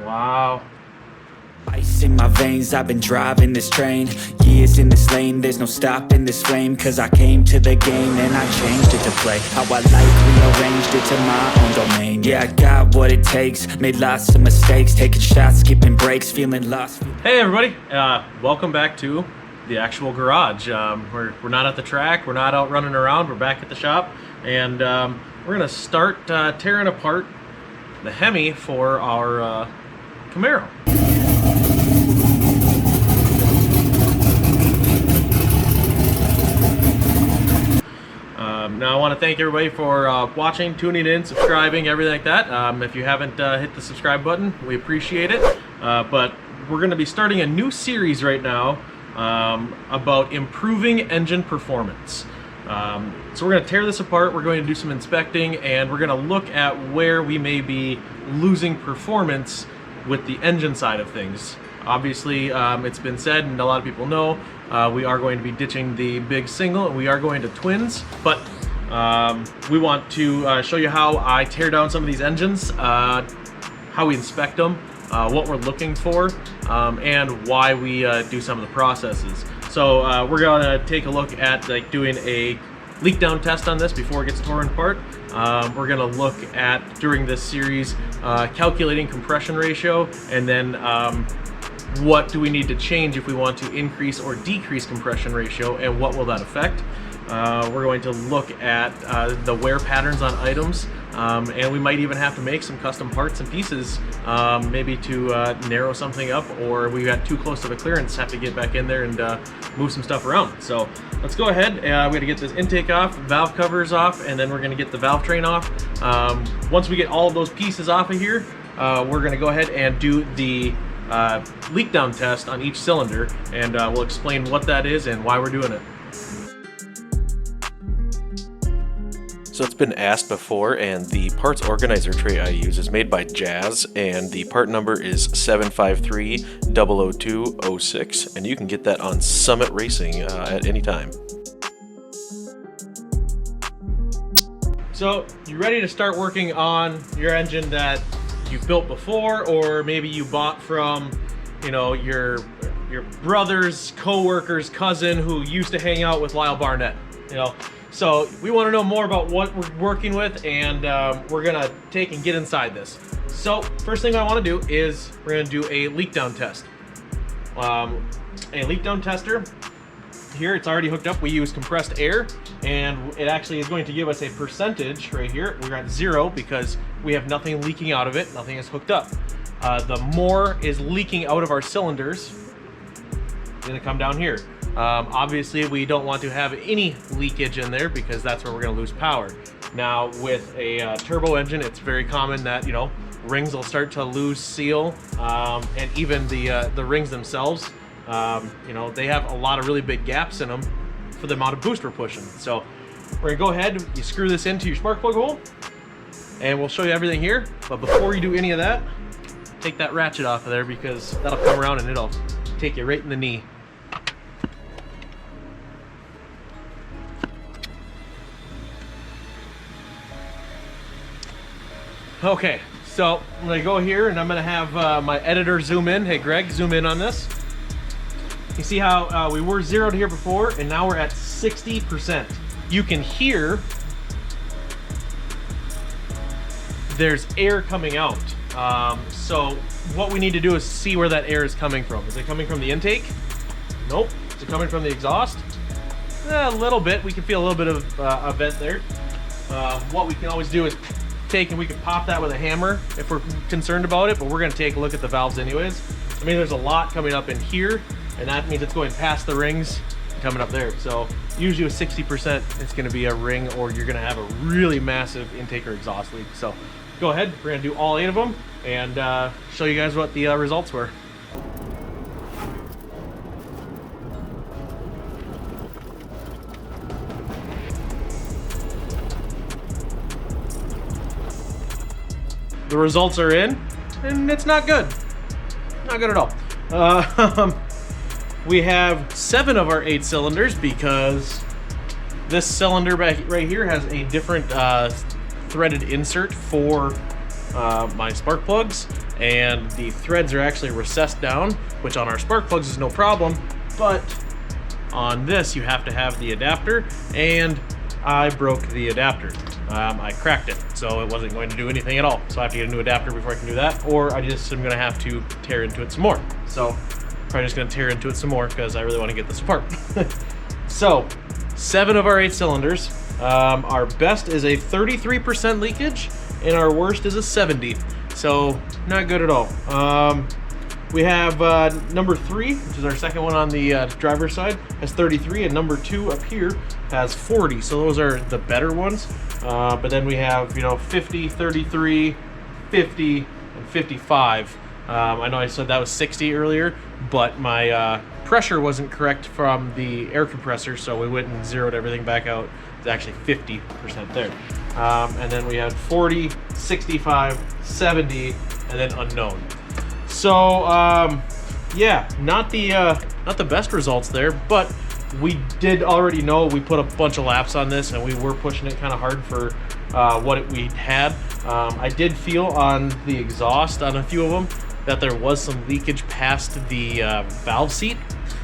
Wow. Ice in my veins, I've been driving this train. Years in this lane, there's no stopping this flame. Cause I came to the game and I changed it to play how I like, rearranged it to my own domain. Yeah, I got what it takes, made lots of mistakes, taking shots, skipping breaks, feeling lost. Hey everybody, welcome back to the actual garage. We're not at the track, we're not out running around, we're back at the shop. And we're gonna start tearing apart the Hemi for our Camaro. Now I want to thank everybody for watching, tuning in, subscribing, everything like that. If you haven't hit the subscribe button, we appreciate it. But we're going to be starting a new series right now about improving engine performance. So we're going to tear this apart, we're going to do some inspecting, and we're going to look at where we may be losing performance with the engine side of things. Obviously, it's been said, and a lot of people know, we are going to be ditching the big single, and we are going to twins, but we want to show you how I tear down some of these engines, how we inspect them, what we're looking for, and why we do some of the processes. So we're going to take a look at doing a leak down test on this before it gets torn apart. We're going to look at, during this series, calculating compression ratio, and then what do we need to change if we want to increase or decrease compression ratio, and what will that affect. We're going to look at the wear patterns on items, and we might even have to make some custom parts and pieces, maybe to narrow something up, or we got too close of a clearance, have to get back in there and move some stuff around. So let's go ahead. We're going to get this intake off, valve covers off, and then we're going to get the valve train off. Once we get all of those pieces off of here, we're going to go ahead and do the leak down test on each cylinder, and we'll explain what that is and why we're doing it. So it's been asked before, and the parts organizer tray I use is made by Jazz, and the part number is 753-00206, and you can get that on Summit Racing at any time. So you ready to start working on your engine that you built before, or maybe you bought from, you know, your brother's co-worker's cousin who used to hang out with Lyle Barnett, you know? So we want to know more about what we're working with, and we're gonna take and get inside this. So first thing I want to do is we're gonna do a leak down test. A leak down tester, here it's already hooked up. We use compressed air, and it actually is going to give us a percentage right here. We're at 0 because we have nothing leaking out of it, nothing is hooked up. The more is leaking out of our cylinders, it's gonna come down here. Obviously we don't want to have any leakage in there because that's where we're going to lose power. Now with a turbo engine, it's very common that, you know, rings will start to lose seal, and even the rings themselves, you know, they have a lot of really big gaps in them for the amount of boost we're pushing. So we're going to go ahead, you screw this into your spark plug hole, and we'll show you everything here. But before you do any of that, take that ratchet off of there, because that'll come around and it'll take you right in the knee. Okay, so I'm gonna go here and I'm gonna have my editor zoom in. Hey Greg, zoom in on this. You see how we were zeroed here before, and now we're at 60%. You can hear there's air coming out. So what we need to do is see where that air is coming from. Is it coming from the intake? Nope. Is it coming from the exhaust? A little bit. We can feel a little bit of a vent there. What we can always do is and we can pop that with a hammer if we're concerned about it, but we're going to take a look at the valves anyways. I mean, there's a lot coming up in here, and that means it's going past the rings and coming up there. So usually with 60%, it's going to be a ring, or you're going to have a really massive intake or exhaust leak. So go ahead, we're going to do all 8 of them and show you guys what the results were. The results are in, and it's not good. Not good at all. We have 7 of our 8 cylinders, because this cylinder right here has a different threaded insert for my spark plugs. and the threads are actually recessed down, which on our spark plugs is no problem, but on this you have to have the adapter, and I broke the adapter. I cracked it, so it wasn't going to do anything at all. So I have to get a new adapter before I can do that, or I just am gonna have to tear into it some more. So probably just gonna tear into it some more because I really want to get this apart. So 7 of our 8 cylinders. Our best is a 33% leakage, and our worst is a 70. So not good at all. We have number 3, which is our second one on the driver's side, has 33, and number 2 up here has 40. So those are the better ones. But then we have, 50, 33, 50, and 55. I know I said that was 60 earlier, but my pressure wasn't correct from the air compressor, so we went and zeroed everything back out. It's actually 50% there. And then we had 40, 65, 70, and then unknown. So yeah, not the best results there, but we did already know we put a bunch of laps on this, and we were pushing it kind of hard for what we had. I did feel on the exhaust on a few of them that there was some leakage past the valve seat.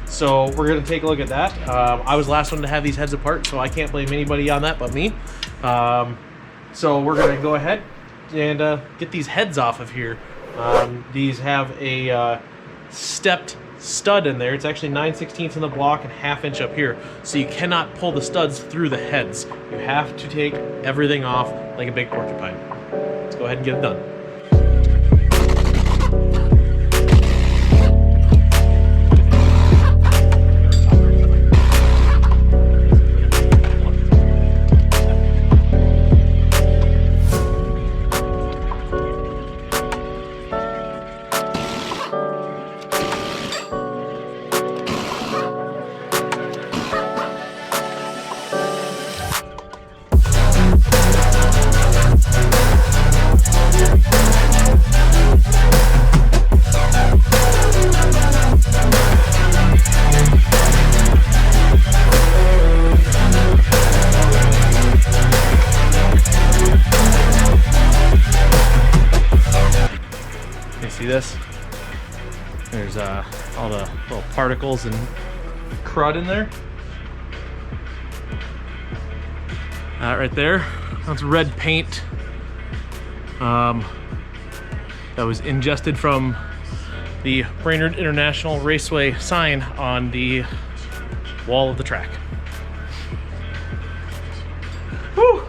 So we're gonna take a look at that. I was the last one to have these heads apart, so I can't blame anybody on that but me. So we're gonna go ahead and get these heads off of here. These have a stepped stud in there. It's actually 9/16 in the block and 1/2 inch up here. So you cannot pull the studs through the heads. You have to take everything off like a big porcupine. Let's go ahead and get it done. See this? There's all the little particles and crud in there. Right there, that's red paint that was ingested from the Brainerd International Raceway sign on the wall of the track. Whew.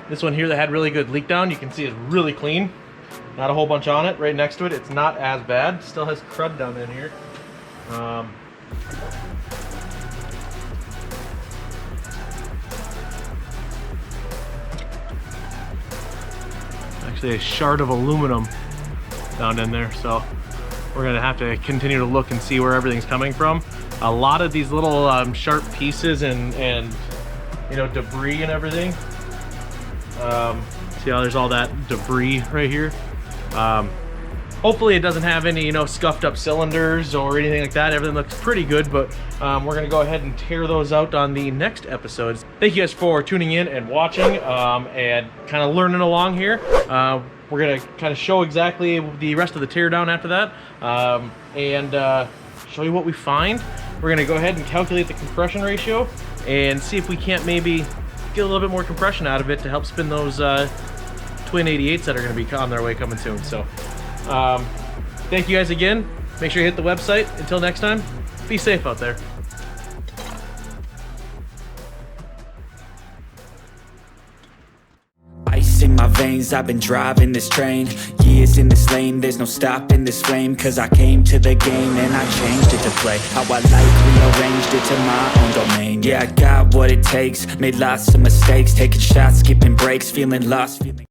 This one here that had really good leak down, you can see it's really clean. Not a whole bunch on it. Right next to it, it's not as bad. Still has crud down in here. Actually a shard of aluminum down in there, so we're gonna have to continue to look and see where everything's coming from. A lot of these little sharp pieces and debris and everything. See how there's all that debris right here? Hopefully it doesn't have any, scuffed up cylinders or anything like that. Everything looks pretty good, but we're gonna go ahead and tear those out on the next episodes. Thank you guys for tuning in and watching and kind of learning along here. We're gonna kind of show exactly the rest of the teardown after that and show you what we find. We're gonna go ahead and calculate the compression ratio and see if we can't maybe get a little bit more compression out of it to help spin those twin 88s that are going to be on their way coming soon. So thank you guys again. Make sure you hit the website. Until next time, be safe out there. Ice in my veins, I've been driving this train. Years in this lane, there's no stopping this flame. Cause I came to the game and I changed it to play how I like, rearranged it to my own domain. Yeah, I got what it takes, made lots of mistakes, taking shots, skipping breaks, feeling lost,